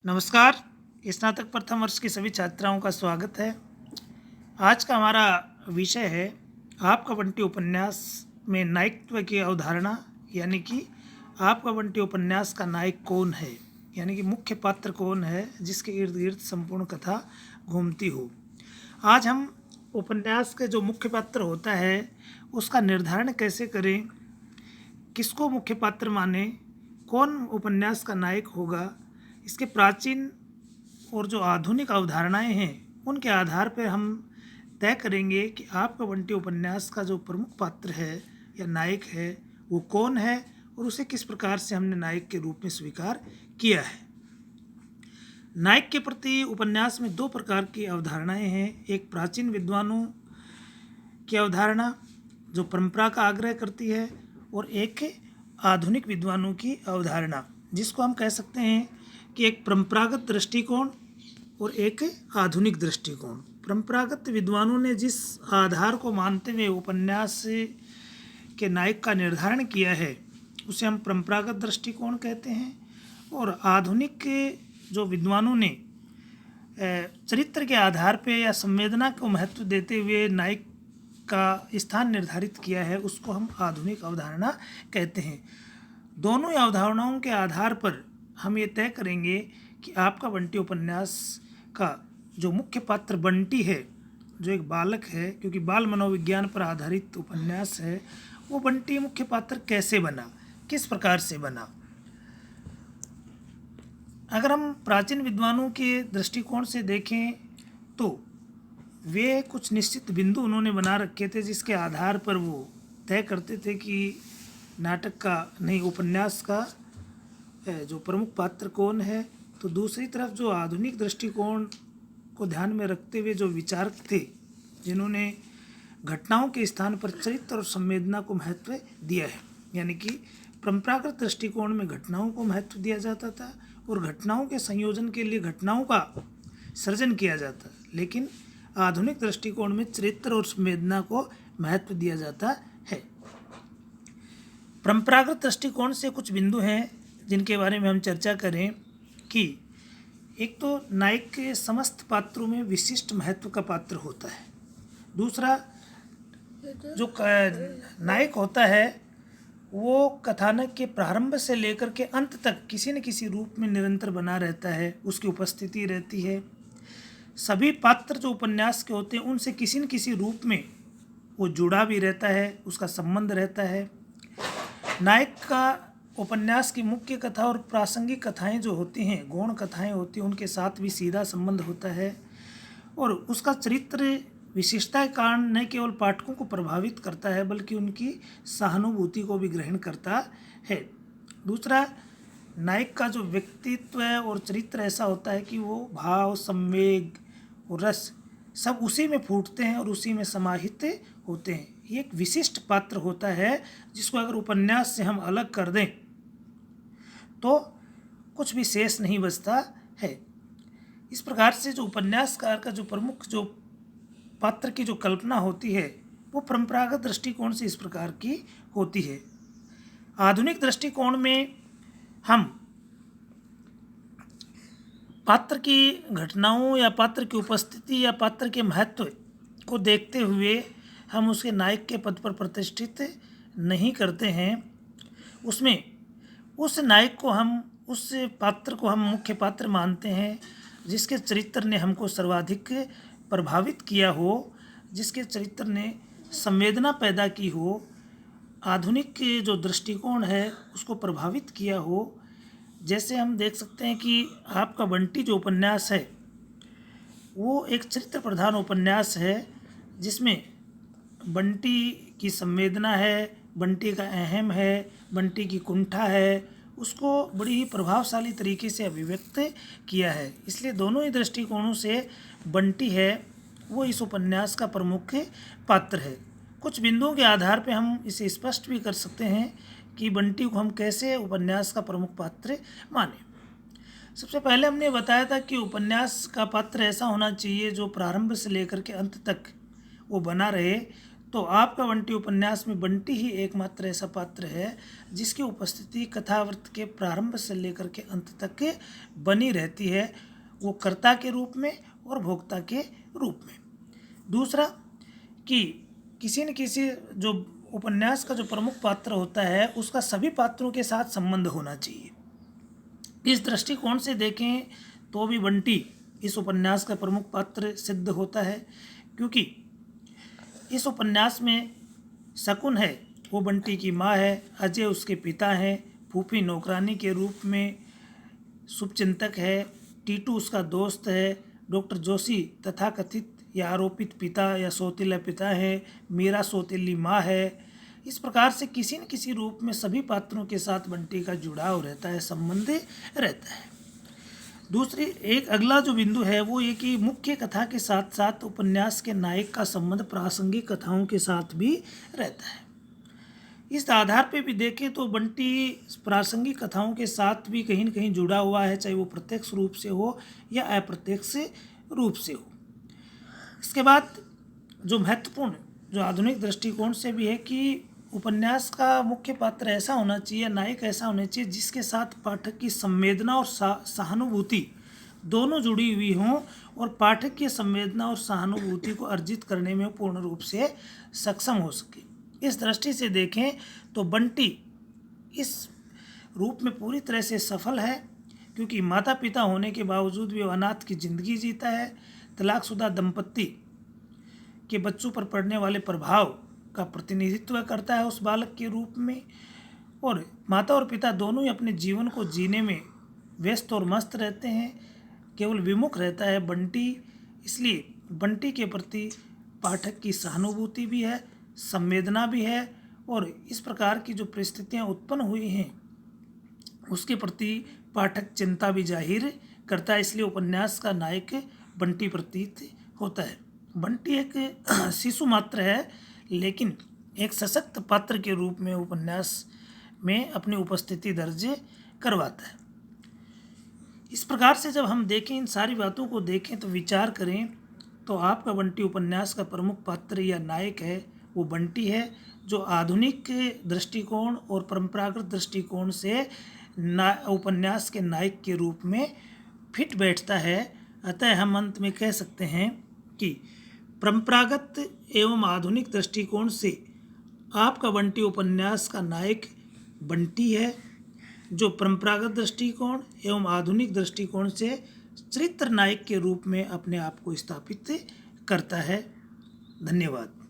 नमस्कार। स्नातक प्रथम वर्ष की सभी छात्राओं का स्वागत है। आज का हमारा विषय है आपका बंटी उपन्यास में नायकत्व की अवधारणा, यानी कि आपका बंटी उपन्यास का नायक कौन है, यानी कि मुख्य पात्र कौन है जिसके इर्द गिर्द संपूर्ण कथा घूमती हो। आज हम उपन्यास के जो मुख्य पात्र होता है उसका निर्धारण कैसे करें, किसको मुख्य पात्र माने, कौन उपन्यास का नायक होगा, इसके प्राचीन और जो आधुनिक अवधारणाएं हैं उनके आधार पर हम तय करेंगे कि आपका बंटी उपन्यास का जो प्रमुख पात्र है या नायक है वो कौन है और उसे किस प्रकार से हमने नायक के रूप में स्वीकार किया है। नायक के प्रति उपन्यास में दो प्रकार की अवधारणाएं हैं। एक प्राचीन विद्वानों की अवधारणा जो परंपरा का आग्रह करती है, और एक आधुनिक विद्वानों की अवधारणा जिसको हम कह सकते हैं कि एक परंपरागत दृष्टिकोण और एक आधुनिक दृष्टिकोण। परंपरागत विद्वानों ने जिस आधार को मानते हुए उपन्यास के नायक का निर्धारण किया है उसे हम परंपरागत दृष्टिकोण कहते हैं, और आधुनिक के जो विद्वानों ने चरित्र के आधार पे या संवेदना को महत्व देते हुए नायक का स्थान निर्धारित किया है उसको हम आधुनिक अवधारणा कहते हैं। दोनों ही अवधारणाओं के आधार पर हम ये तय करेंगे कि आपका बंटी उपन्यास का जो मुख्य पात्र बंटी है, जो एक बालक है, क्योंकि बाल मनोविज्ञान पर आधारित उपन्यास है, वो बंटी मुख्य पात्र कैसे बना, किस प्रकार से बना। अगर हम प्राचीन विद्वानों के दृष्टिकोण से देखें तो वे कुछ निश्चित बिंदु उन्होंने बना रखे थे जिसके आधार पर वो तय करते थे कि नाटक का नहीं उपन्यास का जो प्रमुख पात्र कौन है। तो दूसरी तरफ जो आधुनिक दृष्टिकोण को ध्यान में रखते हुए जो विचारक थे जिन्होंने घटनाओं के स्थान पर चरित्र और संवेदना को महत्व दिया है, यानी कि परंपरागत दृष्टिकोण में घटनाओं को महत्व दिया जाता था और घटनाओं के संयोजन के लिए घटनाओं का सृजन किया जाता, लेकिन आधुनिक दृष्टिकोण में चरित्र और संवेदना को महत्व दिया जाता है। परंपरागत दृष्टिकोण से कुछ बिंदु हैं जिनके बारे में हम चर्चा करें कि एक तो नायक के समस्त पात्रों में विशिष्ट महत्व का पात्र होता है। दूसरा, जो नायक होता है वो कथानक के प्रारंभ से लेकर के अंत तक किसी न किसी रूप में निरंतर बना रहता है, उसकी उपस्थिति रहती है। सभी पात्र जो उपन्यास के होते हैं उनसे किसी न किसी रूप में वो जुड़ा भी रहता है, उसका संबंध रहता है। नायक का उपन्यास की मुख्य कथा और प्रासंगिक कथाएं जो होती हैं, गौण कथाएं होती हैं, उनके साथ भी सीधा संबंध होता है, और उसका चरित्र विशेषता के कारण न केवल पाठकों को प्रभावित करता है बल्कि उनकी सहानुभूति को भी ग्रहण करता है। दूसरा, नायक का जो व्यक्तित्व है और चरित्र ऐसा होता है कि वो भाव, संवेग और रस सब उसी में फूटते हैं और उसी में समाहित होते हैं। ये एक विशिष्ट पात्र होता है जिसको अगर उपन्यास से हम अलग कर दें तो कुछ भी शेष नहीं बचता है। इस प्रकार से जो उपन्यासकार का जो प्रमुख जो पात्र की जो कल्पना होती है वो परंपरागत दृष्टिकोण से इस प्रकार की होती है। आधुनिक दृष्टिकोण में हम पात्र की घटनाओं या पात्र की उपस्थिति या पात्र के महत्व को देखते हुए हम उसके नायक के पद पर प्रतिष्ठित नहीं करते हैं। उसमें उस नायक को हम, उस पात्र को हम मुख्य पात्र मानते हैं जिसके चरित्र ने हमको सर्वाधिक प्रभावित किया हो, जिसके चरित्र ने संवेदना पैदा की हो, आधुनिक जो दृष्टिकोण है उसको प्रभावित किया हो। जैसे हम देख सकते हैं कि आपका बंटी जो उपन्यास है वो एक चरित्र प्रधान उपन्यास है जिसमें बंटी की संवेदना है, बंटी का अहम है, बंटी की कुंठा है, उसको बड़ी ही प्रभावशाली तरीके से अभिव्यक्त किया है। इसलिए दोनों ही दृष्टिकोणों से बंटी है वो इस उपन्यास का प्रमुख पात्र है। कुछ बिंदुओं के आधार पर हम इसे स्पष्ट भी कर सकते हैं कि बंटी को हम कैसे उपन्यास का प्रमुख पात्र माने। सबसे पहले हमने बताया था कि उपन्यास का पात्र ऐसा होना चाहिए जो प्रारंभ से लेकर के अंत तक वो बना रहे। तो आपका बंटी उपन्यास में बंटी ही एकमात्र ऐसा पात्र है जिसकी उपस्थिति कथावृत्त के प्रारंभ से लेकर के अंत तक बनी रहती है, वो कर्ता के रूप में और भोक्ता के रूप में। दूसरा कि किसी न किसी जो उपन्यास का जो प्रमुख पात्र होता है उसका सभी पात्रों के साथ संबंध होना चाहिए। इस दृष्टिकोण से देखें तो भी बंटी इस उपन्यास का प्रमुख पात्र सिद्ध होता है, क्योंकि इस उपन्यास में शकुन है वो बंटी की माँ है, अजय उसके पिता हैं, फूफी नौकरानी के रूप में शुभचिंतक है, टीटू उसका दोस्त है, डॉक्टर जोशी तथाकथित या आरोपित पिता या सौतेला पिता है, मीरा सौतेली माँ है। इस प्रकार से किसी न किसी रूप में सभी पात्रों के साथ बंटी का जुड़ाव रहता है, संबंध रहता है। दूसरी एक अगला जो बिंदु है वो ये कि मुख्य कथा के साथ साथ उपन्यास के नायक का संबंध प्रासंगिक कथाओं के साथ भी रहता है। इस आधार पे भी देखें तो बंटी प्रासंगिक कथाओं के साथ भी कहीं न कहीं जुड़ा हुआ है, चाहे वो प्रत्यक्ष रूप से हो या अप्रत्यक्ष रूप से हो। इसके बाद जो महत्वपूर्ण जो आधुनिक दृष्टिकोण से भी है कि उपन्यास का मुख्य पात्र ऐसा होना चाहिए, नायक ऐसा होना चाहिए जिसके साथ पाठक की संवेदना और सहानुभूति दोनों जुड़ी हुई हों और पाठक की संवेदना और सहानुभूति को अर्जित करने में पूर्ण रूप से सक्षम हो सके। इस दृष्टि से देखें तो बंटी इस रूप में पूरी तरह से सफल है, क्योंकि माता पिता होने के बावजूद भी वो अनाथ की जिंदगी जीता है, तलाकशुदा दंपत्ति के बच्चों पर पड़ने वाले प्रभाव का प्रतिनिधित्व करता है उस बालक के रूप में, और माता और पिता दोनों ही अपने जीवन को जीने में व्यस्त और मस्त रहते हैं, केवल विमुख रहता है बंटी। इसलिए बंटी के प्रति पाठक की सहानुभूति भी है, संवेदना भी है, और इस प्रकार की जो परिस्थितियाँ उत्पन्न हुई हैं उसके प्रति पाठक चिंता भी जाहिर करता है। इसलिए उपन्यास का नायक बंटी प्रतीत होता है। बंटी एक शिशु मात्र है, लेकिन एक सशक्त पात्र के रूप में उपन्यास में अपनी उपस्थिति दर्ज करवाता है। इस प्रकार से जब हम देखें, इन सारी बातों को देखें तो विचार करें, तो आपका बंटी उपन्यास का प्रमुख पात्र या नायक है वो बंटी है, जो आधुनिक दृष्टिकोण और परंपरागत दृष्टिकोण से उपन्यास के नायक के रूप में फिट बैठता है। अतः हम अंत में कह सकते हैं कि परंपरागत एवं आधुनिक दृष्टिकोण से आपका बंटी उपन्यास का नायक बंटी है, जो परंपरागत दृष्टिकोण एवं आधुनिक दृष्टिकोण से चरित्र नायक के रूप में अपने आप को स्थापित करता है। धन्यवाद।